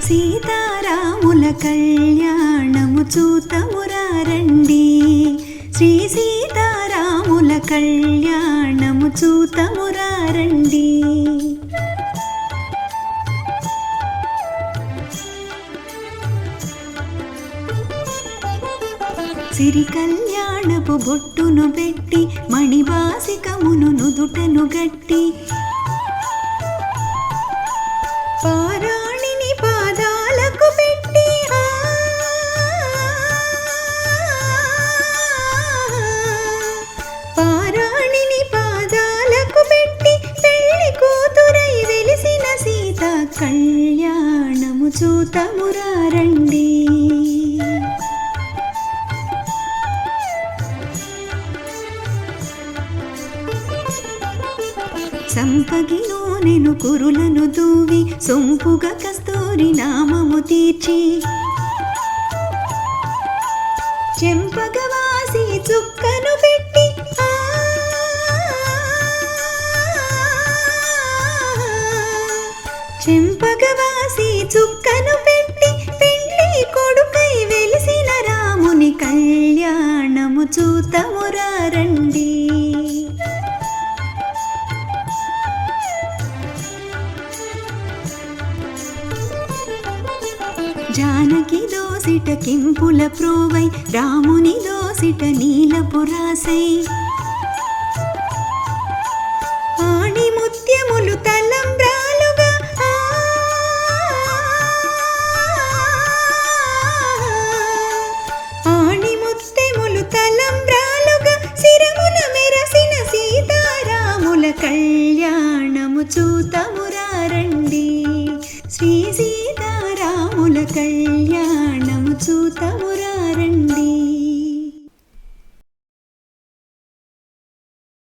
సీతారాముల కళ్యాణము చూతమురారండి, శ్రీ సీతారాముల కళ్యాణము చూతమురారండి. సిరి కళ్యాణపు బొట్టును పెట్టి మణివాసికమును నుదుటను గట్టి పారాణిని పాదాలకు పెట్టి పారాణిని పాదాలకు పెట్టి పెళ్లి కూతురై వెలిసిన సీత కళ్యాణము చూతమురారండి. సంపగి నూనెను కురులను దూవి సొంపుగా కస్తూరి నామము తీర్చి చెంపగవాసి చుక్కను పెట్టి చెంపగవాసి చుక్కను పెట్టి పెండ్లి కొడుకై వెలిసిన రాముని కళ్యాణము చూతమురారండి. జానకి దోసిట కెంపుల ప్రోవై రాముని దోసిట నీలపురాసై ఆణి ముత్యములు తలంబ్రాలుగా ఆణి ముత్యములు తలంబ్రాలుగా శిరమున మెరసిన సీతారాముల కళ్యాణము చూతమురారండి, శ్రీ సీతారాముల కళ్యాణము